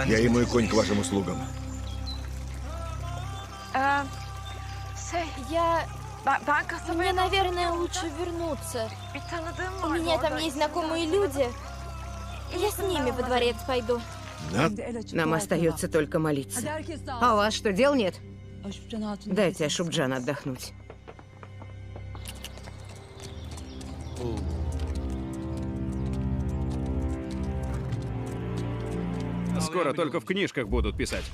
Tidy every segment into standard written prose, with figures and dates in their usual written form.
Я и мой конь к вашим услугам. Мне, наверное, лучше вернуться. У меня там есть знакомые люди. Я с ними во дворец пойду. Да? Нам остается только молиться. А у вас что, дел нет? Дайте Ашубджан отдохнуть. Скоро только в книжках будут писать.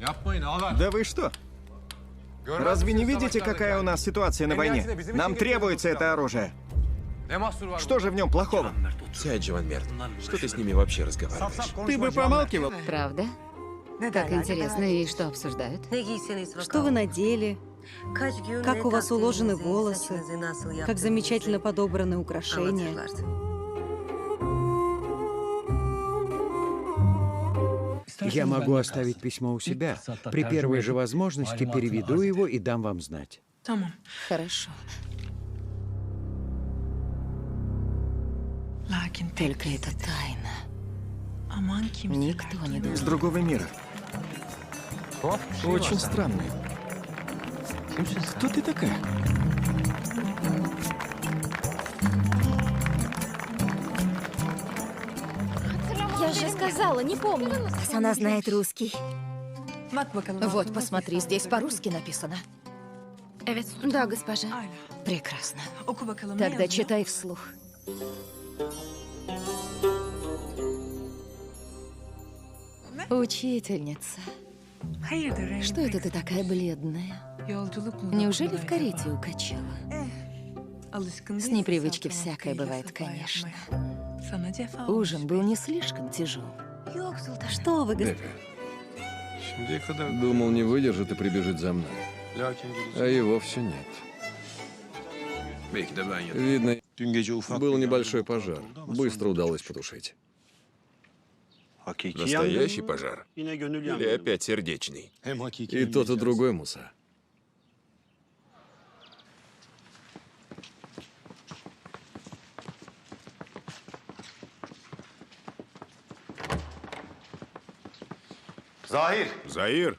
Да вы что? Разве не видите, какая у нас ситуация на войне? Нам требуется это оружие. Что же в нем плохого? Сядь, Джованмерт. Что ты с ними вообще разговариваешь? Ты бы помалкивал. Правда? Как интересно, и что обсуждают? Что вы надели? Как у вас уложены волосы? Как замечательно подобраны украшения? Я могу оставить письмо у себя. При первой же возможности переведу его и дам вам знать. Хорошо. Только это тайна. Никто не С должен. другого мира. Очень странно. Кто ты такая? Я же сказала, не помню. Она знает русский. Вот, посмотри, здесь по-русски написано. Да, госпожа. Прекрасно. Тогда читай вслух. Учительница, что это ты такая бледная? Неужели в карете укачала? С непривычки всякое бывает, конечно. Ужин был не слишком тяжел. Что вы, Думал, не выдержит и прибежит за мной. А его все нет. Видно, был небольшой пожар. Быстро удалось потушить. Настоящий пожар? Или опять сердечный? И тот, и другой, Муса. Заир.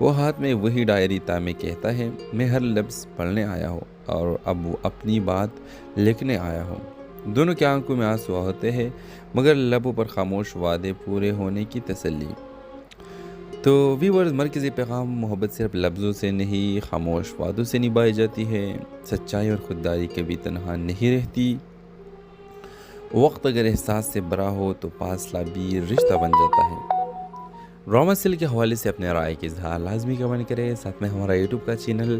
وہ ہاتھ میں وہی ڈائری تامے کہتا ہے میں ہر لفظ پڑھنے آیا ہوں اور اب وہ اپنی بات لکھنے آیا ہوں۔ دونوں کی آنکھوں میں آنسو ہوتے ہیں مگر لبوں پر خاموش وعدے پورے ہونے کی تسلی۔ تو ویورز، مرکزی پیغام محبت صرف لفظوں سے نہیں خاموش وعدوں سے نبھائی جاتی ہے۔ سچائی اور خودداری کبھی تنہا نہیں رہتی۔ وقت اگر احساس سے بھرا ہو تو فاصلہ بھی رشتہ بن جاتا ہے۔ ڈرامہ سیل کے حوالے سے اپنے رائے کے اظہار لازمی کمنٹ کریں، ساتھ میں ہمارا یوٹیوب کا چینل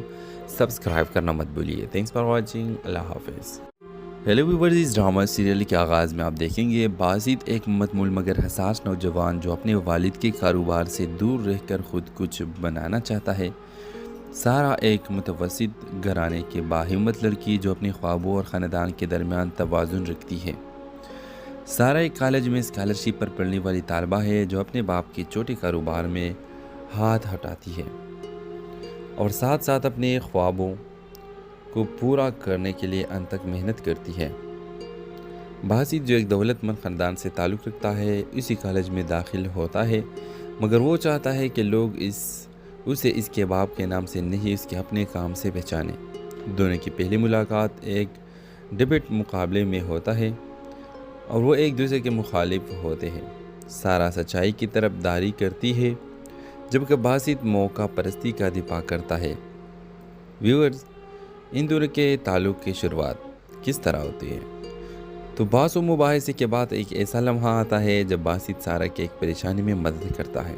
سبسکرائب کرنا مت بھولیے۔ تھینکس فار واچنگ، اللہ حافظ۔ ہیلو ویورز، اس ڈرامہ سیریل کے آغاز میں آپ دیکھیں گے باسط ایک متمول مگر حساس نوجوان جو اپنے والد کے کاروبار سے دور رہ کر خود کچھ بنانا چاہتا ہے۔ سارا ایک متوسط گھرانے کے باہمت لڑکی جو اپنے خوابوں اور خاندان کے درمیان توازن رکھتی ہے۔ سارا ایک کالج میں اسکالرشپ پر پڑھنے والی طالبہ ہے جو اپنے باپ کے چھوٹے کاروبار میں ہاتھ ہٹاتی ہے اور ساتھ ساتھ اپنے خوابوں کو پورا کرنے کے لیے انت تک محنت کرتی ہے۔ باسط جو ایک دولت مند خاندان سے تعلق رکھتا ہے اسی کالج میں داخل ہوتا ہے مگر وہ چاہتا ہے کہ لوگ اسے اس کے باپ کے نام سے نہیں اس کے اپنے کام سے پہچانیں۔ دونوں کی پہلی ملاقات ایک ڈبیٹ مقابلے میں ہوتا ہے اور وہ ایک دوسرے کے مخالف ہوتے ہیں۔ سارا سچائی کی طرف داری کرتی ہے جبکہ باسط موقع پرستی کا دفاع کرتا ہے۔ ویورز، ان دونوں کے تعلق کی شروعات کس طرح ہوتی ہے؟ تو بحث و مباحثے کے بعد ایک ایسا لمحہ آتا ہے جب باسط سارا کے ایک پریشانی میں مدد کرتا ہے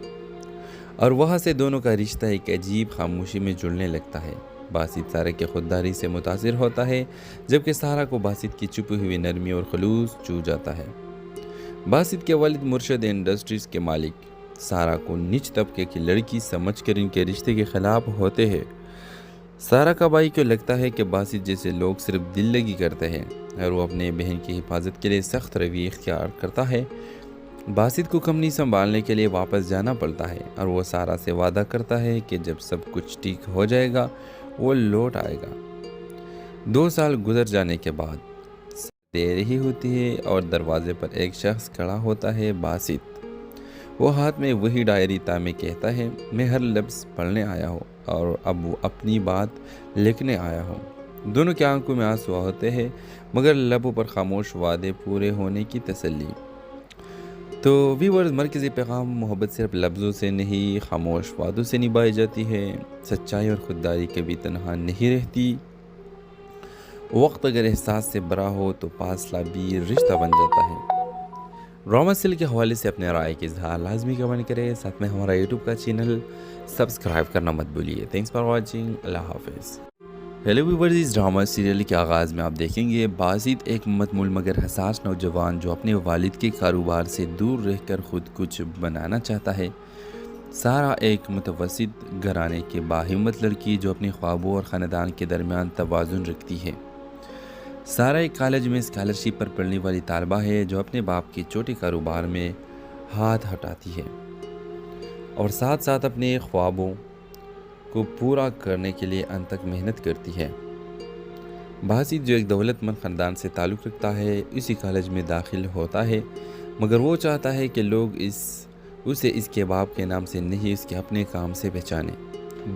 اور وہاں سے دونوں کا رشتہ ایک عجیب خاموشی میں جڑنے لگتا ہے۔ باسط سارا کی خودداری سے متاثر ہوتا ہے جبکہ سارا کو باسط کی چھپی ہوئی نرمی اور خلوص چھو جاتا ہے۔ باسط کے والد مرشد انڈسٹریز کے مالک سارا کو نیچ طبقے کی لڑکی سمجھ کر ان کے رشتے کے خلاف ہوتے ہیں۔ سارا کا بھائی کو لگتا ہے کہ باسط جیسے لوگ صرف دل لگی کرتے ہیں اور وہ اپنے بہن کی حفاظت کے لیے سخت رویہ اختیار کرتا ہے۔ باسط کو کمپنی سنبھالنے کے لیے واپس جانا پڑتا ہے اور وہ سارا سے وعدہ کرتا ہے کہ جب سب کچھ ٹھیک ہو جائے گا وہ لوٹ آئے گا۔ 2 سال گزر جانے کے بعد دے رہی ہوتی ہے اور دروازے پر ایک شخص کھڑا ہوتا ہے۔ باسط وہ ہاتھ میں وہی ڈائری تامے کہتا ہے میں ہر لفظ پڑھنے آیا ہوں اور اب وہ اپنی بات لکھنے آیا ہوں۔ دونوں کی آنکھوں میں آنسو ہوتے ہیں مگر لبوں پر خاموش وعدے پورے ہونے کی تسلی۔ تو ویورز، مرکزی پیغام محبت صرف لفظوں سے نہیں خاموش وعدوں سے نبھائی جاتی ہے۔ سچائی اور خودداری کبھی تنہا نہیں رہتی۔ وقت اگر احساس سے بھرا ہو تو فاصلہ بھی رشتہ بن جاتا ہے۔ ڈرامہ سیل کے حوالے سے اپنے رائے کے اظہار لازمی کمنٹ کریں، ساتھ میں ہمارا یوٹیوب کا چینل سبسکرائب کرنا مت بھولیے۔ تھینکس فار واچنگ، اللہ حافظ۔ ہیلو ویورز، اس ڈرامہ سیریل کے آغاز میں آپ دیکھیں گے باسط ایک متمول مگر حساس نوجوان جو اپنے والد کے کاروبار سے دور رہ کر خود کچھ بنانا چاہتا ہے۔ سارا ایک متوسط گھرانے کے باہمت لڑکی جو اپنے خوابوں اور خاندان کے درمیان توازن رکھتی ہے۔ سارا ایک کالج میں اسکالرشپ پر پڑھنے والی طالبہ ہے جو اپنے باپ کے چھوٹے کاروبار میں ہاتھ ہٹاتی ہے اور ساتھ ساتھ اپنے خوابوں کو پورا کرنے کے لیے انت تک محنت کرتی ہے۔ باسط جو ایک دولت مند خاندان سے تعلق رکھتا ہے اسی کالج میں داخل ہوتا ہے مگر وہ چاہتا ہے کہ لوگ اسے اس کے باپ کے نام سے نہیں اس کے اپنے کام سے پہچانیں۔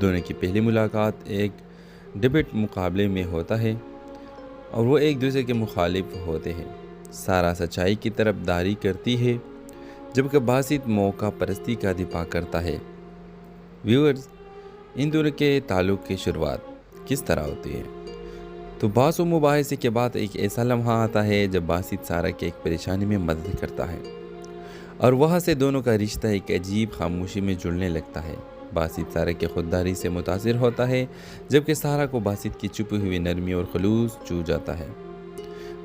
دونوں کی پہلی ملاقات ایک ڈبیٹ مقابلے میں ہوتا ہے اور وہ ایک دوسرے کے مخالف ہوتے ہیں۔ سارا سچائی کی طرف داری کرتی ہے جبکہ باسط موقع پرستی کا دفاع کرتا ہے۔ ویورز، ان دونوں کے تعلق کی شروعات کس طرح ہوتی ہے؟ تو بحث و مباحثے کے بعد ایک ایسا لمحہ آتا ہے جب باسط سارا کے ایک پریشانی میں مدد کرتا ہے اور وہاں سے دونوں کا رشتہ ایک عجیب خاموشی میں جڑنے لگتا ہے۔ باسط سارا کی خودداری سے متاثر ہوتا ہے جبکہ سارا کو باسط کی چھپی ہوئی نرمی اور خلوص چھو جاتا ہے۔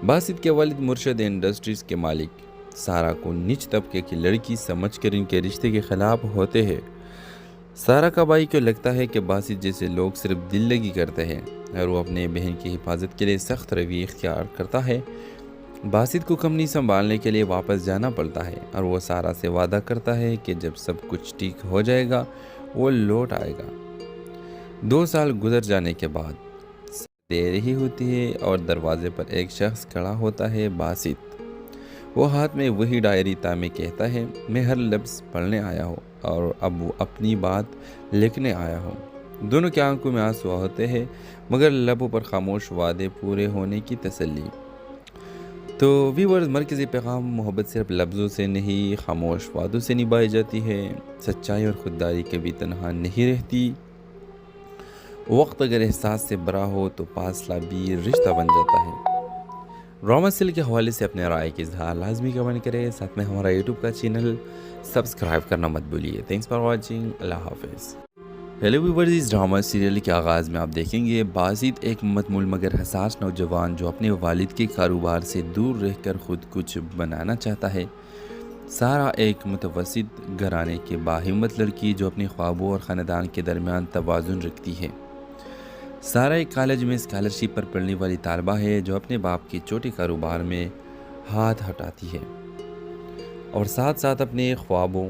باسط کے والد مرشد انڈسٹریز کے مالک سارا کو نیچ طبقے کی لڑکی سمجھ کر ان کے رشتے کے خلاف ہوتے ہیں۔ سارا کا بھائی کو لگتا ہے کہ باسط جیسے لوگ صرف دل لگی کرتے ہیں اور وہ اپنے بہن کی حفاظت کے لیے سخت رویہ اختیار کرتا ہے۔ باسط کو کمپنی سنبھالنے کے لیے واپس جانا پڑتا ہے اور وہ سارا سے وعدہ کرتا ہے کہ جب سب کچھ ٹھیک ہو جائے گا وہ لوٹ آئے گا۔ 2 سال گزر جانے کے بعد دے رہی ہوتی ہے اور دروازے پر ایک شخص کھڑا ہوتا ہے۔ باسط وہ ہاتھ میں وہی ڈائری تامے کہتا ہے میں ہر لفظ پڑھنے آیا ہوں اور اب وہ اپنی بات لکھنے آیا ہوں۔ دونوں کی آنکھوں میں آنسو ہوتے ہیں مگر لبوں پر خاموش وعدے پورے ہونے کی تسلی۔ تو ویورز، مرکزی پیغام: محبت صرف لفظوں سے نہیں، خاموش وعدوں سے نبھائی جاتی ہے۔ سچائی اور خودداری کبھی تنہا نہیں رہتی۔ وقت اگر احساس سے بھرا ہو تو فاصلہ بھی رشتہ بن جاتا ہے۔ ڈرامہ سیل کے حوالے سے اپنے رائے کے اظہار لازمی کمنٹ کریں، ساتھ میں ہمارا یوٹیوب کا چینل سبسکرائب کرنا مت بھولیے۔ تھینکس فار واچنگ، اللہ حافظ۔ ہیلو ویورز، اس ڈرامہ سیریل کے آغاز میں آپ دیکھیں گے باسط ایک متمول مگر حساس نوجوان جو اپنے والد کے کاروبار سے دور رہ کر خود کچھ بنانا چاہتا ہے۔ سارا ایک متوسط گھرانے کے باہمت لڑکی جو اپنے خوابوں اور خاندان کے درمیان توازن رکھتی ہے۔ سارا ایک کالج میں اسکالرشپ پر پڑھنے والی طالبہ ہے جو اپنے باپ کے چھوٹے کاروبار میں ہاتھ ہٹاتی ہے اور ساتھ ساتھ اپنے خوابوں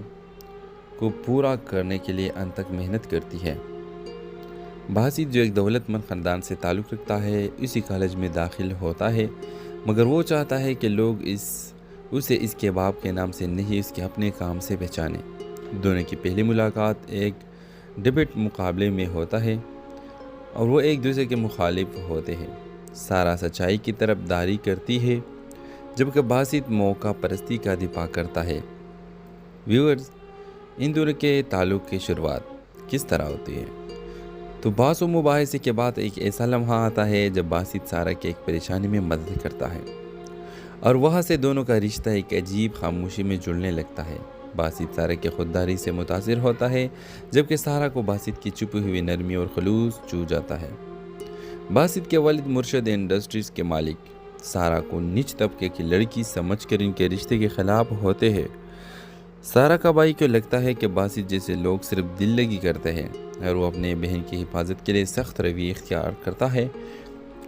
کو پورا کرنے کے لیے انت تک محنت کرتی ہے۔ باسط جو ایک دولت مند خاندان سے تعلق رکھتا ہے اسی کالج میں داخل ہوتا ہے مگر وہ چاہتا ہے کہ لوگ اسے اس کے باپ کے نام سے نہیں، اس کے اپنے کام سے پہچانیں۔ دونوں کی پہلی ملاقات ایک ڈبیٹ مقابلے میں ہوتا ہے اور وہ ایک دوسرے کے مخالف ہوتے ہیں۔ سارا سچائی کی طرف داری کرتی ہے جبکہ باسط موقع پرستی کا دفاع کرتا ہے۔ ویورز، ان دونوں کے تعلق کی شروعات کس طرح ہوتی ہے؟ تو بحث و مباحثے کے بعد ایک ایسا لمحہ آتا ہے جب باسط سارا کی ایک پریشانی میں مدد کرتا ہے اور وہاں سے دونوں کا رشتہ ایک عجیب خاموشی میں جڑنے لگتا ہے۔ باسط سارا کی خودداری سے متاثر ہوتا ہے جبکہ سارا کو باسط کی چھپی ہوئی نرمی اور خلوص چھو جاتا ہے۔ باسط کے والد مرشد انڈسٹریز کے مالک سارا کو نیچ طبقے کی لڑکی سمجھ کر ان کے رشتے کے خلاف ہوتے ہیں۔ سارا کا بھائی کو لگتا ہے کہ باسط جیسے لوگ صرف دل لگی کرتے ہیں اور وہ اپنے بہن کی حفاظت کے لیے سخت رویہ اختیار کرتا ہے۔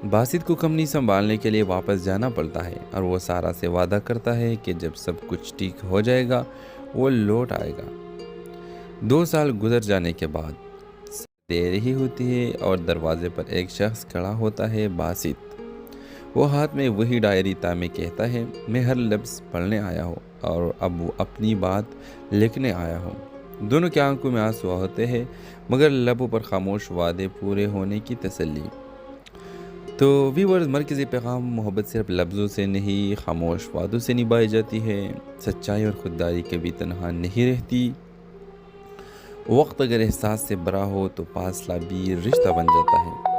باسط کو کمپنی سنبھالنے کے لیے واپس جانا پڑتا ہے اور وہ سارا سے وعدہ کرتا ہے کہ جب سب کچھ ٹھیک ہو جائے گا وہ لوٹ آئے گا۔ 2 سال گزر جانے کے بعد دے رہی ہوتی ہے اور دروازے پر ایک شخص کھڑا ہوتا ہے۔ باسط وہ ہاتھ میں وہی ڈائری تامے کہتا ہے، میں ہر لفظ پڑھنے آیا ہوں اور اب وہ اپنی بات لکھنے آیا ہوں۔ دونوں کی آنکھوں میں آنسو ہوتے ہیں مگر لبوں پر خاموش وعدے پورے ہونے کی تسلی۔ تو ویورز، مرکزی پیغام: محبت صرف لفظوں سے نہیں، خاموش وعدوں سے نبھائی جاتی ہے۔ سچائی اور خودداری کبھی تنہا نہیں رہتی۔ وقت اگر احساس سے بھرا ہو تو فاصلہ بھی رشتہ بن جاتا ہے۔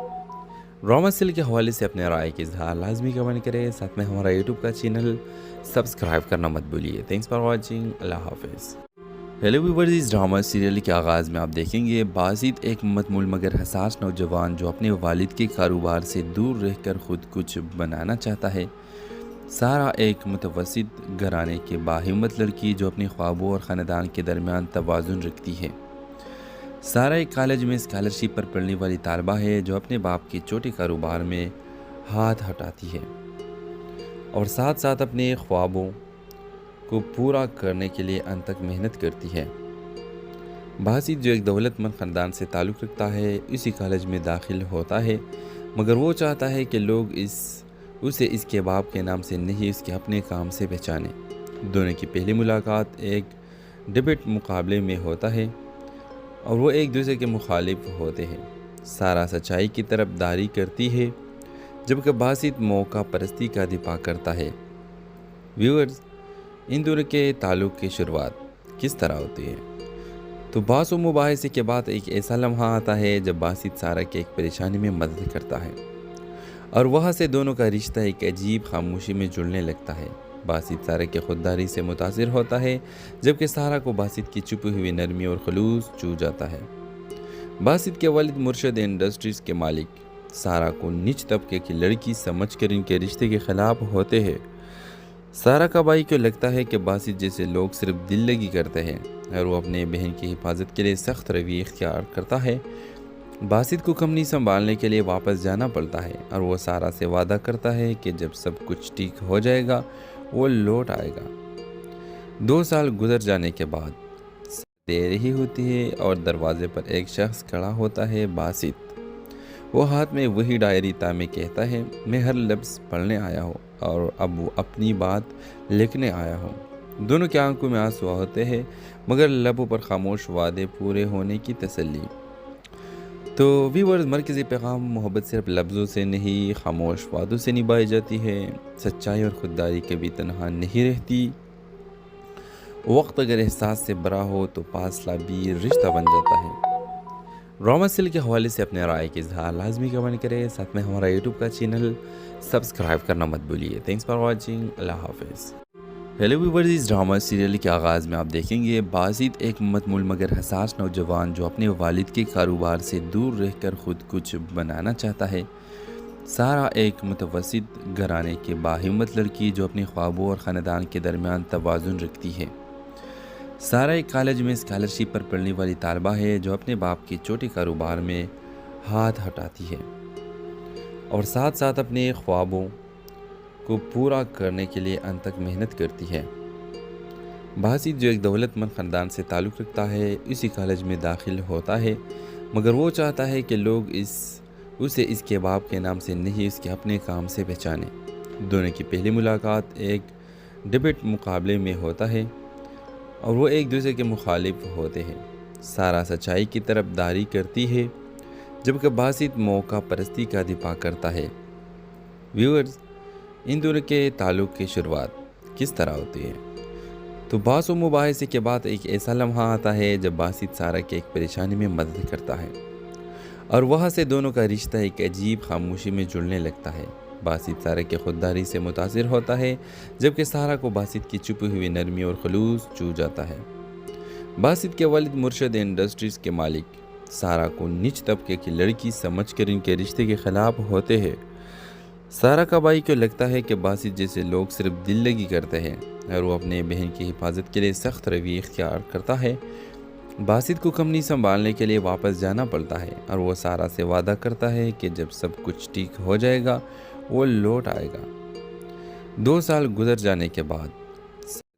ڈرامہ سیل کے حوالے سے اپنے رائے کے اظہار لازمی کمنٹ کریں، ساتھ میں ہمارا یوٹیوب کا چینل سبسکرائب کرنا مت بھولیے۔ تھینکس فار واچنگ، اللہ حافظ۔ ہیلو ویورز، اس ڈرامہ سیریل کے آغاز میں آپ دیکھیں گے باسط ایک متمول مگر حساس نوجوان جو اپنے والد کے کاروبار سے دور رہ کر خود کچھ بنانا چاہتا ہے۔ سارا ایک متوسط گھرانے کے باہمت لڑکی جو اپنے خوابوں اور خاندان کے درمیان توازن رکھتی ہے۔ سارا ایک کالج میں اسکالرشپ پر پڑھنے والی طالبہ ہے جو اپنے باپ کے چھوٹے کاروبار میں ہاتھ ہٹاتی ہے اور ساتھ ساتھ اپنے خوابوں کو پورا کرنے کے لیے انت تک محنت کرتی ہے۔ باسط جو ایک دولت مند خاندان سے تعلق رکھتا ہے اسی کالج میں داخل ہوتا ہے مگر وہ چاہتا ہے کہ لوگ اسے اس کے باپ کے نام سے نہیں، اس کے اپنے کام سے پہچانیں۔ دونوں کی پہلی ملاقات ایک ڈبیٹ مقابلے میں ہوتا ہے اور وہ ایک دوسرے کے مخالف ہوتے ہیں۔ سارا سچائی کی طرف داری کرتی ہے جبکہ باسط موقع پرستی کا دفاع کرتا ہے۔ ویورز، ان دونوں کے تعلق کی شروعات کس طرح ہوتی ہے؟ تو بحث و مباحثے کے بعد ایک ایسا لمحہ آتا ہے جب باسط سارا کی ایک پریشانی میں مدد کرتا ہے اور وہاں سے دونوں کا رشتہ ایک عجیب خاموشی میں جڑنے لگتا ہے۔ باسط سارا کی خودداری سے متاثر ہوتا ہے جبکہ سارا کو باسط کی چھپی ہوئی نرمی اور خلوص چھو جاتا ہے۔ باسط کے والد مرشد انڈسٹریز کے مالک سارا کو نیچ طبقے کی لڑکی سمجھ کر ان کے رشتے کے خلاف ہوتے ہیں۔ سارا کا بھائی کو لگتا ہے کہ باسط جیسے لوگ صرف دل لگی کرتے ہیں اور وہ اپنے بہن کی حفاظت کے لیے سخت رویہ اختیار کرتا ہے۔ باسط کو کمپنی سنبھالنے کے لیے واپس جانا پڑتا ہے اور وہ سارا سے وعدہ کرتا ہے کہ جب سب کچھ ٹھیک ہو جائے گا وہ لوٹ آئے گا۔ 2 سال گزر جانے کے بعد دے رہی ہوتی ہے اور دروازے پر ایک شخص کھڑا ہوتا ہے۔ باسط وہ ہاتھ میں وہی ڈائری تامے کہتا ہے، میں ہر لفظ پڑھنے آیا ہوں اور اب وہ اپنی بات لکھنے آیا ہوں۔ دونوں کی آنکھوں میں آنسو ہوتے ہیں مگر لبوں پر خاموش وعدے پورے ہونے کی تسلی۔ تو ویورز، مرکزی پیغام: محبت صرف لفظوں سے نہیں، خاموش وعدوں سے نبھائی جاتی ہے۔ سچائی اور خودداری کبھی تنہا نہیں رہتی۔ وقت اگر احساس سے بھرا ہو تو فاصلہ بھی رشتہ بن جاتا ہے۔ ڈرامہ سیریل کے حوالے سے اپنے رائے کے اظہار لازمی کمنٹ کریں، ساتھ میں ہمارا یوٹیوب کا چینل سبسکرائب کرنا مت بھولیے۔ تھینکس فار واچنگ، اللہ حافظ۔ ہیلو ویورز، اس ڈرامہ سیریل کے آغاز میں آپ دیکھیں گے باسط ایک متمول مگر حساس نوجوان جو اپنے والد کے کاروبار سے دور رہ کر خود کچھ بنانا چاہتا ہے۔ سارا ایک متوسط گھرانے کے باہمت لڑکی جو اپنے خوابوں اور خاندان کے درمیان توازن رکھتی ہے۔ سارا ایک کالج میں اسکالرشپ پر پڑھنے والی طالبہ ہے جو اپنے باپ کے چھوٹے کاروبار میں ہاتھ ہٹاتی ہے اور ساتھ ساتھ اپنے خوابوں کو پورا کرنے کے لیے انت تک محنت کرتی ہے۔ باسط جو ایک دولت مند خاندان سے تعلق رکھتا ہے اسی کالج میں داخل ہوتا ہے، مگر وہ چاہتا ہے کہ لوگ اسے اس کے باپ کے نام سے نہیں، اس کے اپنے کام سے پہچانیں۔ دونوں کی پہلی ملاقات ایک ڈبیٹ مقابلے میں ہوتا ہے اور وہ ایک دوسرے کے مخالف ہوتے ہیں۔ سارا سچائی کی طرف داری کرتی ہے جبکہ باسط موقع پرستی کا دفاع کرتا ہے۔ ویورز، ان دونوں کے تعلق کی شروعات کس طرح ہوتی ہے؟ تو بحث و مباحثے کے بعد ایک ایسا لمحہ آتا ہے جب باسط سارا کے ایک پریشانی میں مدد کرتا ہے اور وہاں سے دونوں کا رشتہ ایک عجیب خاموشی میں جڑنے لگتا ہے۔ باسط سارا کی خودداری سے متاثر ہوتا ہے جبکہ سارا کو باسط کی چھپی ہوئی نرمی اور خلوص چھو جاتا ہے۔ باسط کے والد مرشد انڈسٹریز کے مالک سارا کو نیچ طبقے کی لڑکی سمجھ کر ان کے رشتے کے خلاف ہوتے ہیں۔ سارا کا بھائی کو لگتا ہے کہ باسط جیسے لوگ صرف دل لگی کرتے ہیں اور وہ اپنے بہن کی حفاظت کے لیے سخت رویہ اختیار کرتا ہے۔ باسط کو کمپنی سنبھالنے کے لیے واپس جانا پڑتا ہے اور وہ سارا سے وعدہ کرتا ہے کہ جب سب کچھ ٹھیک ہو جائے گا وہ لوٹ آئے گا۔ 2 سال گزر جانے کے بعد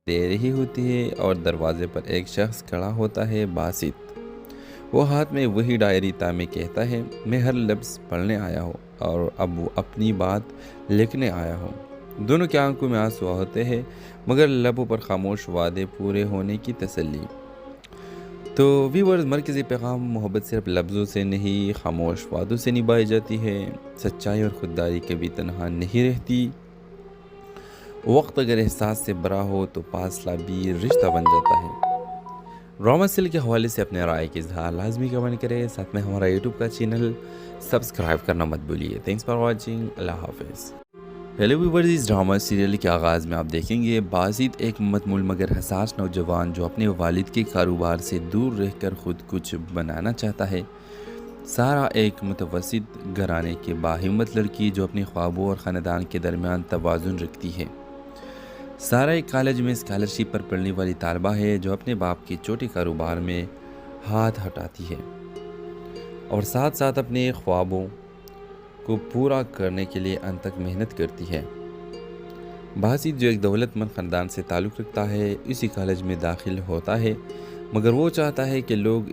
دے رہی ہوتی ہے اور دروازے پر ایک شخص کھڑا ہوتا ہے۔ باسط وہ ہاتھ میں وہی ڈائری تامے کہتا ہے، میں ہر لفظ پڑھنے آیا ہوں اور اب وہ اپنی بات لکھنے آیا ہوں۔ دونوں کی آنکھوں میں آنسو ہوتے ہیں مگر لبوں پر خاموش وعدے پورے ہونے کی تسلی۔ تو ویورز، مرکزی پیغام: محبت صرف لفظوں سے نہیں، خاموش وعدوں سے نبھائی جاتی ہے۔ سچائی اور خودداری کبھی تنہا نہیں رہتی۔ وقت اگر احساس سے بھرا ہو تو فاصلہ بھی رشتہ بن جاتا ہے۔ ڈرامہ سیریل کے حوالے سے اپنے رائے کے اظہار لازمی کمنٹ کریں، ساتھ میں ہمارا یوٹیوب کا چینل سبسکرائب کرنا مت بھولیے۔ تھینکس فار واچنگ، اللہ حافظ۔ ہیلو ویورز، اس ڈرامہ سیریل کے آغاز میں آپ دیکھیں گے باسط ایک متمول مگر حساس نوجوان جو اپنے والد کے کاروبار سے دور رہ کر خود کچھ بنانا چاہتا ہے۔ سارا ایک متوسط گھرانے کے باہمت لڑکی جو اپنے خوابوں اور خاندان کے درمیان توازن رکھتی ہے۔ سارا ایک کالج میں اسکالرشپ پر پڑھنے والی طالبہ ہے جو اپنے باپ کے چھوٹے کاروبار میں ہاتھ ہٹاتی ہے اور ساتھ ساتھ اپنے خوابوں کو پورا کرنے کے لیے انت تک محنت کرتی ہے۔ باسط جو ایک دولت مند خاندان سے تعلق رکھتا ہے اسی کالج میں داخل ہوتا ہے، مگر وہ چاہتا ہے کہ لوگ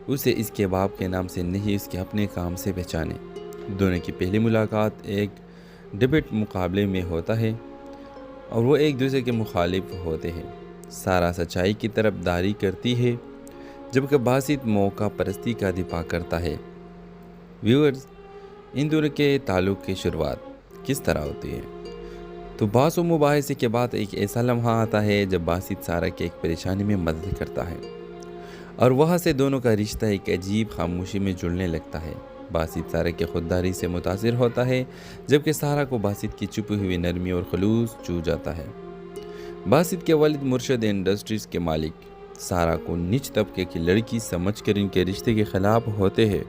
اسے اس کے باپ کے نام سے نہیں، اس کے اپنے کام سے پہچانیں۔ دونوں کی پہلی ملاقات ایک ڈبیٹ مقابلے میں ہوتا ہے اور وہ ایک دوسرے کے مخالف ہوتے ہیں۔ سارا سچائی کی طرف داری کرتی ہے جبکہ باسط موقع پرستی کا دفاع کرتا ہے۔ ویورز، ان دونوں کے تعلق کی شروعات کس طرح ہوتی ہے؟ تو بحث و مباحثے کے بعد ایک ایسا لمحہ آتا ہے جب باسط سارا کی ایک پریشانی میں مدد کرتا ہے اور وہاں سے دونوں کا رشتہ ایک عجیب خاموشی میں جڑنے لگتا ہے۔ باسط سارا کی خودداری سے متاثر ہوتا ہے جبکہ سارا کو باسط کی چھپی ہوئی نرمی اور خلوص چھو جاتا ہے۔ باسط کے والد مرشد انڈسٹریز کے مالک سارا کو نیچ طبقے کی لڑکی سمجھ کر ان کے رشتے کے خلاف ہوتے ہیں۔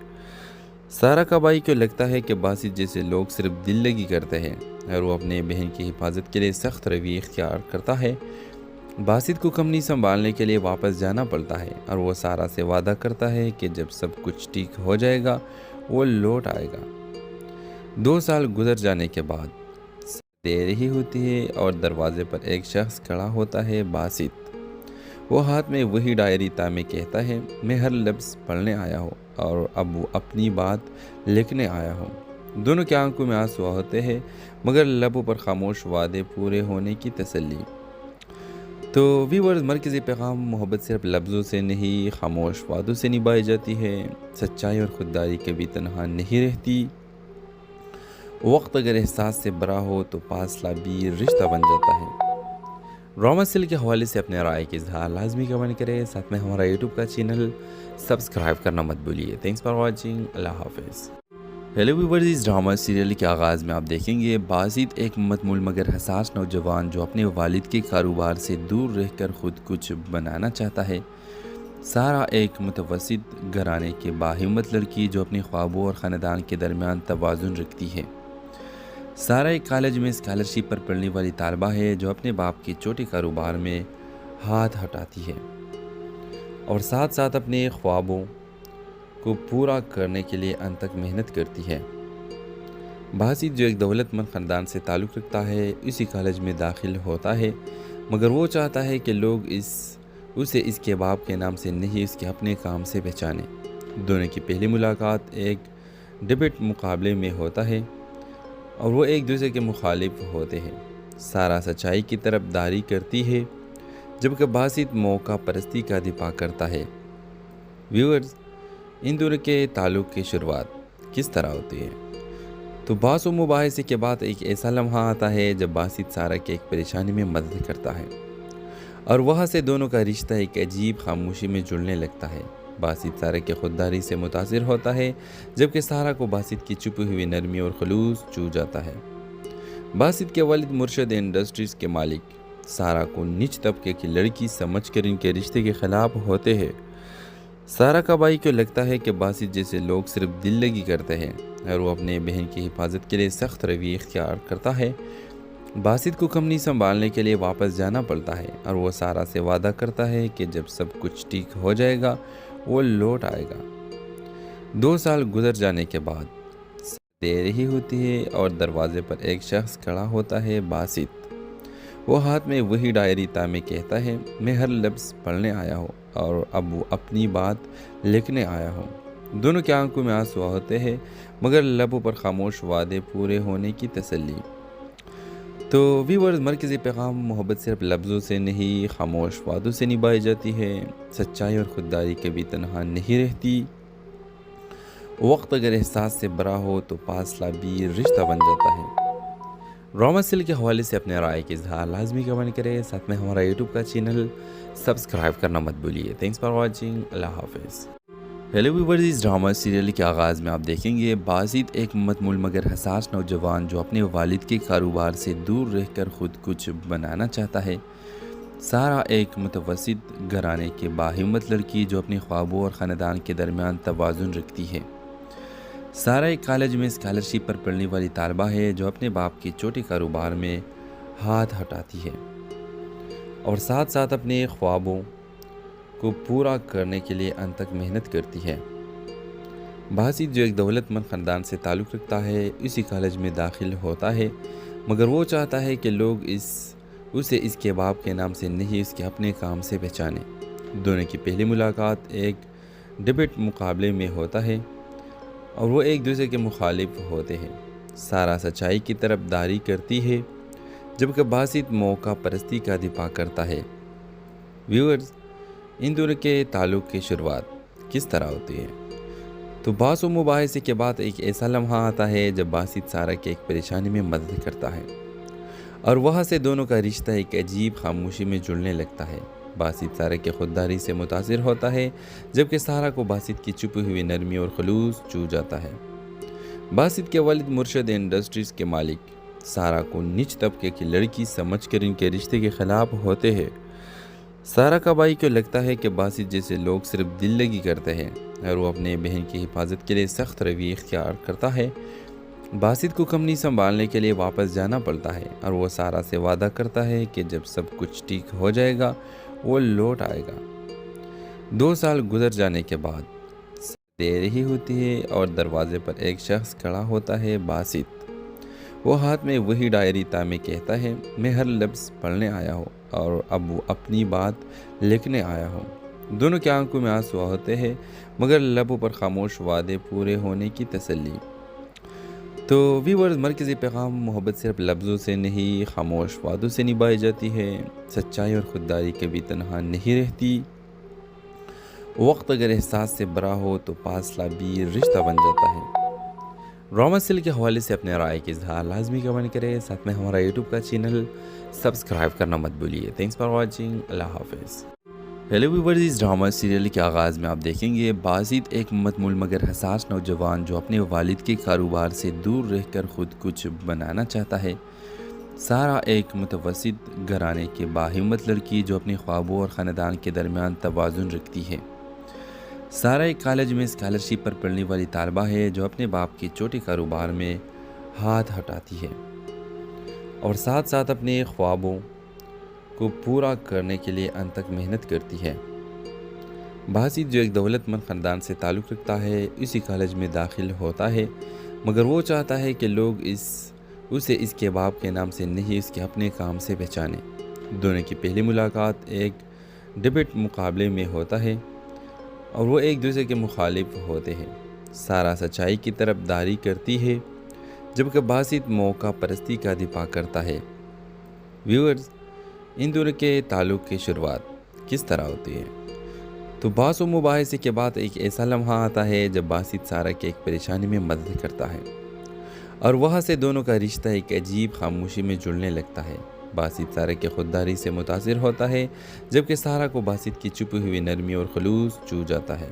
سارا کا بھائی کو لگتا ہے کہ باسط جیسے لوگ صرف دل لگی کرتے ہیں اور وہ اپنے بہن کی حفاظت کے لیے سخت رویہ اختیار کرتا ہے۔ باسط کو کمپنی سنبھالنے کے لیے واپس جانا پڑتا ہے اور وہ سارا سے وعدہ کرتا ہے کہ جب سب کچھ ٹھیک ہو جائے گا وہ لوٹ آئے گا۔ 2 سال گزر جانے کے بعد دے رہی ہوتی ہے اور دروازے پر ایک شخص کھڑا ہوتا ہے۔ باسط وہ ہاتھ میں وہی ڈائری تامے کہتا ہے، میں ہر لفظ پڑھنے آیا ہوں اور اب وہ اپنی بات لکھنے آیا ہوں۔ دونوں کی آنکھوں میں آنسو ہوتے ہیں مگر لبوں پر خاموش وعدے پورے ہونے کی تسلی۔ تو ویورز، مرکزی پیغام: محبت صرف لفظوں سے نہیں، خاموش وعدوں سے نبھائی جاتی ہے۔ سچائی اور خودداری کبھی تنہا نہیں رہتی۔ وقت اگر احساس سے بھرا ہو تو فاصلہ بھی رشتہ بن جاتا ہے۔ ڈرامہ سیل کے حوالے سے اپنے رائے کے اظہار لازمی کمنٹ کریں، ساتھ میں ہمارا یوٹیوب کا چینل سبسکرائب کرنا مت بھولیے۔ تھینکس فار واچنگ، اللہ حافظ۔ ہیلو ویورز، اس ڈرامہ سیریل کے آغاز میں آپ دیکھیں گے باسط ایک متمول مگر حساس نوجوان جو اپنے والد کے کاروبار سے دور رہ کر خود کچھ بنانا چاہتا ہے۔ سارا ایک متوسط گھرانے کی باہمت لڑکی جو اپنے خوابوں اور خاندان کے درمیان توازن رکھتی ہے۔ سارا ایک کالج میں اسکالرشپ پر پڑھنے والی طالبہ ہے جو اپنے باپ کے چھوٹے کاروبار میں ہاتھ ہٹاتی ہے اور ساتھ ساتھ اپنے خوابوں کو پورا کرنے کے لیے انت تک محنت کرتی ہے۔ باسط جو ایک دولت مند خاندان سے تعلق رکھتا ہے اسی کالج میں داخل ہوتا ہے، مگر وہ چاہتا ہے کہ لوگ اسے اس کے باپ کے نام سے نہیں، اس کے اپنے کام سے پہچانیں۔ دونوں کی پہلی ملاقات ایک ڈبیٹ مقابلے میں ہوتا ہے اور وہ ایک دوسرے کے مخالف ہوتے ہیں۔ سارا سچائی کی طرف داری کرتی ہے جبکہ باسط موقع پرستی کا دفاع کرتا ہے۔ ویورز، ان دونوں کے تعلق کی شروعات کس طرح ہوتی ہے؟ تو بحث و مباحثے کے بعد ایک ایسا لمحہ آتا ہے جب باسط سارا کے ایک پریشانی میں مدد کرتا ہے اور وہاں سے دونوں کا رشتہ ایک عجیب خاموشی میں جڑنے لگتا ہے۔ باسط سارا کی خودداری سے متاثر ہوتا ہے جبکہ سارا کو باسط کی چھپی ہوئی نرمی اور خلوص چھو جاتا ہے۔ باسط کے والد مرشد انڈسٹریز کے مالک سارا کو نیچ طبقے کی لڑکی سمجھ کر ان کے رشتے کے خلاف ہوتے ہیں۔ سارا کا بھائی کو لگتا ہے کہ باسط جیسے لوگ صرف دل لگی کرتے ہیں اور وہ اپنے بہن کی حفاظت کے لیے سخت رویہ اختیار کرتا ہے۔ باسط کو کمپنی سنبھالنے کے لیے واپس جانا پڑتا ہے اور وہ سارا سے وعدہ کرتا ہے کہ جب سب کچھ ٹھیک ہو جائے گا وہ لوٹ آئے گا۔ 2 سال گزر جانے کے بعد دے رہی ہوتی ہے اور دروازے پر ایک شخص کھڑا ہوتا ہے۔ باسط وہ ہاتھ میں وہی ڈائری تامے کہتا ہے، میں ہر لفظ پڑھنے آیا ہوں اور اب وہ اپنی بات لکھنے آیا ہوں۔ دونوں کی آنکھوں میں آنسو ہوتے ہیں مگر لبوں پر خاموش وعدے پورے ہونے کی تسلی۔ تو ویورز، مرکزی پیغام: محبت صرف لفظوں سے نہیں، خاموش وعدوں سے نبھائی جاتی ہے۔ سچائی اور خودداری کبھی تنہا نہیں رہتی۔ وقت اگر احساس سے بھرا ہو تو فاصلہ بھی رشتہ بن جاتا ہے۔ ڈرامہ سیل کے حوالے سے اپنے رائے کے اظہار لازمی کمنٹ کریں، ساتھ میں ہمارا یوٹیوب کا چینل سبسکرائب کرنا مت بھولیے۔ تھینکس فار واچنگ، اللہ حافظ۔ ہیلو ویورز، اس ڈرامہ سیریل کے آغاز میں آپ دیکھیں گے باسط ایک متمول مگر حساس نوجوان جو اپنے والد کے کاروبار سے دور رہ کر خود کچھ بنانا چاہتا ہے۔ سارا ایک متوسط گھرانے کی باہمت لڑکی جو اپنے خوابوں اور خاندان کے درمیان توازن رکھتی ہے۔ سارا ایک کالج میں اسکالرشپ پر پڑھنے والی طالبہ ہے جو اپنے باپ کے چھوٹے کاروبار میں ہاتھ ہٹاتی ہے اور ساتھ ساتھ اپنے خوابوں کو پورا کرنے کے لیے انت تک محنت کرتی ہے۔ باسط جو ایک دولت مند خاندان سے تعلق رکھتا ہے اسی کالج میں داخل ہوتا ہے، مگر وہ چاہتا ہے کہ لوگ اسے اس کے باپ کے نام سے نہیں، اس کے اپنے کام سے پہچانیں۔ دونوں کی پہلی ملاقات ایک ڈبیٹ مقابلے میں ہوتا ہے اور وہ ایک دوسرے کے مخالف ہوتے ہیں۔ سارا سچائی کی طرف داری کرتی ہے جبکہ باسط موقع پرستی کا دفاع کرتا ہے۔ ویورز، ان دونوں کے تعلق کی شروعات کس طرح ہوتی ہے؟ تو بحث و مباحثے کے بعد ایک ایسا لمحہ آتا ہے جب باسط سارا کی ایک پریشانی میں مدد کرتا ہے اور وہاں سے دونوں کا رشتہ ایک عجیب خاموشی میں جڑنے لگتا ہے۔ باسط سارا کی خودداری سے متاثر ہوتا ہے جبکہ سارا کو باسط کی چھپی ہوئی نرمی اور خلوص چھو جاتا ہے۔ باسط کے والد مرشد انڈسٹریز کے مالک سارا کو نیچ طبقے کی لڑکی سمجھ کر ان کے رشتے کے خلاف ہوتے ہیں۔ سارا کا بھائی کو لگتا ہے کہ باسط جیسے لوگ صرف دل لگی کرتے ہیں اور وہ اپنے بہن کی حفاظت کے لیے سخت رویہ اختیار کرتا ہے۔ باسط کو کمپنی سنبھالنے کے لیے واپس جانا پڑتا ہے اور وہ سارا سے وعدہ کرتا ہے کہ جب سب کچھ ٹھیک ہو جائے گا وہ لوٹ آئے گا۔ 2 سال گزر جانے کے بعد دے رہی ہوتی ہے اور دروازے پر ایک شخص کھڑا ہوتا ہے۔ باسط وہ ہاتھ میں وہی ڈائری تامے کہتا ہے، میں ہر لفظ پڑھنے آیا ہوں اور اب وہ اپنی بات لکھنے آیا ہوں۔ دونوں کی آنکھوں میں آنسو ہوتے ہیں مگر لبوں پر خاموش وعدے پورے ہونے کی تسلی۔ تو ویورز، مرکزی پیغام: محبت صرف لفظوں سے نہیں، خاموش وعدوں سے نبھائی جاتی ہے۔ سچائی اور خودداری کبھی تنہا نہیں رہتی۔ وقت اگر احساس سے بھرا ہو تو فاصلہ بھی رشتہ بن جاتا ہے۔ ڈرامہ سیریل کے حوالے سے اپنے رائے کے اظہار لازمی کمنٹ کریں، ساتھ میں ہمارا یوٹیوب کا چینل سبسکرائب کرنا مت بھولیے۔ تھینکس فار واچنگ، اللہ حافظ۔ ہیلو ویورز، اس ڈرامہ سیریل کے آغاز میں آپ دیکھیں گے باسط ایک متمول مگر حساس نوجوان جو اپنے والد کے کاروبار سے دور رہ کر خود کچھ بنانا چاہتا ہے۔ سارا ایک متوسط گھرانے کے باہمت لڑکی جو اپنے خوابوں اور خاندان کے درمیان توازن رکھتی ہے۔ سارا ایک کالج میں اسکالرشپ پر پڑھنے والی طالبہ ہے جو اپنے باپ کے چھوٹے کاروبار میں ہاتھ ہٹاتی ہے اور ساتھ ساتھ اپنے خوابوں کو پورا کرنے کے لیے انت تک محنت کرتی ہے۔ باسط جو ایک دولت مند خاندان سے تعلق رکھتا ہے اسی کالج میں داخل ہوتا ہے، مگر وہ چاہتا ہے کہ لوگ اسے اس کے باپ کے نام سے نہیں، اس کے اپنے کام سے پہچانیں۔ دونوں کی پہلی ملاقات ایک ڈبیٹ مقابلے میں ہوتا ہے اور وہ ایک دوسرے کے مخالف ہوتے ہیں۔ سارا سچائی کی طرف داری کرتی ہے جبکہ باسط موقع پرستی کا دفاع کرتا ہے۔ ویورز، ان دونوں کے تعلق کی شروعات کس طرح ہوتی ہے؟ تو بحث و مباحثے کے بعد ایک ایسا لمحہ آتا ہے جب باسط سارا کے ایک پریشانی میں مدد کرتا ہے اور وہاں سے دونوں کا رشتہ ایک عجیب خاموشی میں جڑنے لگتا ہے۔ باسط سارا کی خودداری سے متاثر ہوتا ہے جبکہ سارا کو باسط کی چھپی ہوئی نرمی اور خلوص چھو جاتا ہے۔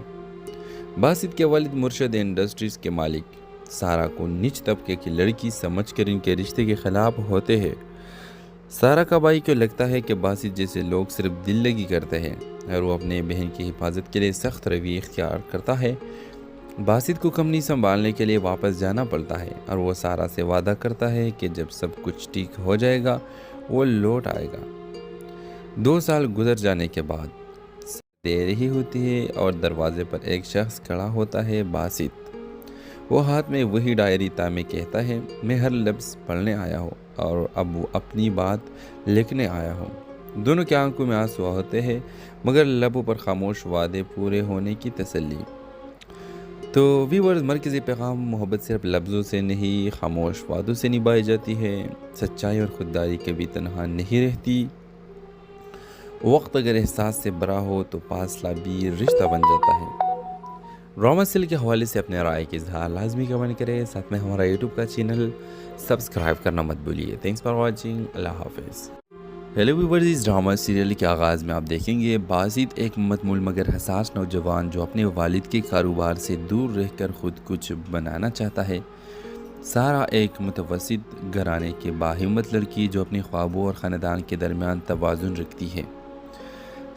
باسط کے والد مرشد انڈسٹریز کے مالک سارا کو نیچ طبقے کی لڑکی سمجھ کر ان کے رشتے کے خلاف ہوتے ہیں۔ سارا کا بھائی کو لگتا ہے کہ باسط جیسے لوگ صرف دل لگی کرتے ہیں اور وہ اپنے بہن کی حفاظت کے لیے سخت رویہ اختیار کرتا ہے۔ باسط کو کمپنی سنبھالنے کے لیے واپس جانا پڑتا ہے اور وہ سارا سے وعدہ کرتا ہے کہ جب سب کچھ ٹھیک ہو جائے گا وہ لوٹ آئے گا۔ 2 سال گزر جانے کے بعد دے رہی ہوتی ہے اور دروازے پر ایک شخص کھڑا ہوتا ہے۔ باسط وہ ہاتھ میں وہی ڈائری تامے کہتا ہے، میں ہر لفظ پڑھنے آیا ہوں اور اب وہ اپنی بات لکھنے آیا ہوں۔ دونوں کی آنکھوں میں آنسو ہوتے ہیں مگر لبوں پر خاموش وعدے پورے ہونے کی تسلی۔ تو ویورز، مرکزی پیغام: محبت صرف لفظوں سے نہیں، خاموش وعدوں سے نبھائی جاتی ہے۔ سچائی اور خودداری کبھی تنہا نہیں رہتی۔ وقت اگر احساس سے بھرا ہو تو فاصلہ بھی رشتہ بن جاتا ہے۔ ڈرامہ سیریل کے حوالے سے اپنے رائے کے اظہار لازمی کمنٹ کریں، ساتھ میں ہمارا یوٹیوب کا چینل سبسکرائب کرنا مت بھولیے۔ تھینکس فار واچنگ، اللہ حافظ۔ ہیلو ویورز، اس ڈرامہ سیریل کے آغاز میں آپ دیکھیں گے باسط ایک متمول مگر حساس نوجوان جو اپنے والد کے کاروبار سے دور رہ کر خود کچھ بنانا چاہتا ہے۔ سارا ایک متوسط گھرانے کے باہمت لڑکی جو اپنے خوابوں اور خاندان کے درمیان توازن رکھتی ہے۔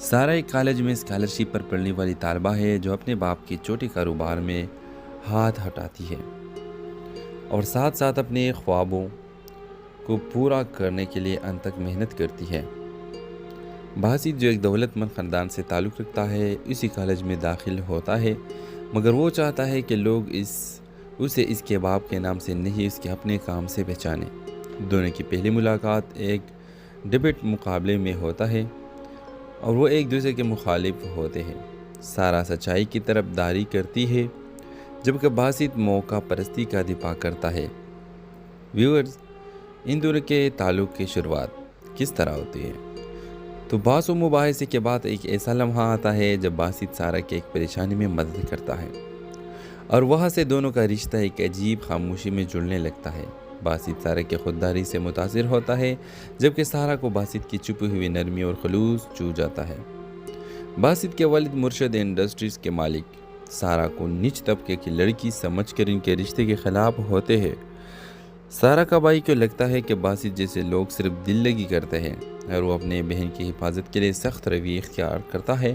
سارا ایک کالج میں اسکالرشپ پر پڑھنے والی طالبہ ہے جو اپنے باپ کے چھوٹے کاروبار میں ہاتھ ہٹاتی ہے اور ساتھ ساتھ اپنے خوابوں کو پورا کرنے کے لیے انت تک محنت کرتی ہے۔ باسط جو ایک دولت مند خاندان سے تعلق رکھتا ہے اسی کالج میں داخل ہوتا ہے، مگر وہ چاہتا ہے کہ لوگ اسے اس کے باپ کے نام سے نہیں، اس کے اپنے کام سے پہچانیں۔ دونوں کی پہلی ملاقات ایک ڈبیٹ مقابلے میں ہوتا ہے اور وہ ایک دوسرے کے مخالف ہوتے ہیں۔ سارا سچائی کی طرف داری کرتی ہے جبکہ باسط موقع پرستی کا دفاع کرتا ہے۔ ویورز، ان دونوں کے تعلق کی شروعات کس طرح ہوتی ہے؟ تو بحث و مباحثے کے بعد ایک ایسا لمحہ آتا ہے جب باسط سارا کی ایک پریشانی میں مدد کرتا ہے اور وہاں سے دونوں کا رشتہ ایک عجیب خاموشی میں جڑنے لگتا ہے۔ باسط سارا کی خودداری سے متاثر ہوتا ہے جبکہ سارا کو باسط کی چھپی ہوئی نرمی اور خلوص چھو جاتا ہے۔ باسط کے والد مرشد انڈسٹریز کے مالک سارا کو نیچ طبقے کی لڑکی سمجھ کر ان کے رشتے کے خلاف ہوتے ہیں۔ سارا کا بھائی کو لگتا ہے کہ باسط جیسے لوگ صرف دل لگی کرتے ہیں اور وہ اپنے بہن کی حفاظت کے لیے سخت رویہ اختیار کرتا ہے۔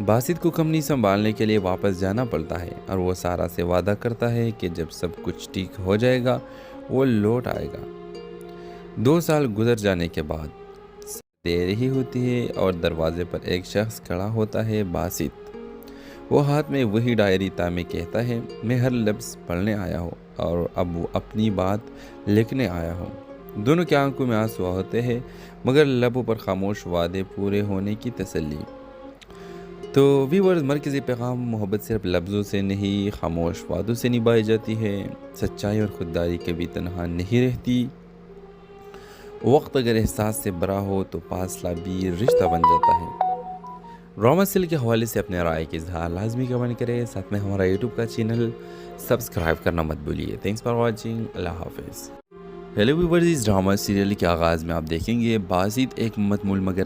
باسط کو کمپنی سنبھالنے کے لیے واپس جانا پڑتا ہے اور وہ سارا سے وعدہ کرتا ہے کہ جب سب کچھ ٹھیک ہو جائے گا وہ لوٹ آئے گا۔ 2 سال گزر جانے کے بعد دے رہی ہوتی ہے اور دروازے پر ایک شخص کھڑا ہوتا ہے۔ باسط وہ ہاتھ میں وہی ڈائری تامے کہتا ہے، میں ہر لفظ پڑھنے آیا ہوں اور اب وہ اپنی بات لکھنے آیا ہوں۔ دونوں کی آنکھوں میں آنسو ہوتے ہیں مگر لبوں پر خاموش وعدے پورے ہونے کی تسلی۔ تو ویورز، مرکزی پیغام محبت صرف لفظوں سے نہیں، خاموش وعدوں سے نبھائی جاتی ہے۔ سچائی اور خودداری کبھی تنہا نہیں رہتی۔ وقت اگر احساس سے بڑا ہو تو فاصلہ بھی رشتہ بن جاتا ہے۔ ڈرامہ سیل کے حوالے سے اپنے رائے کے اظہار لازمی کمنٹ کریں، ساتھ میں ہمارا یوٹیوب کا چینل سبسکرائب کرنا مت بھولیے۔ تھینکس فار واچنگ، اللہ حافظ۔ ہیلو ویورز، اس ڈرامہ سیریل کے آغاز میں آپ دیکھیں گے باسط ایک متمول مگر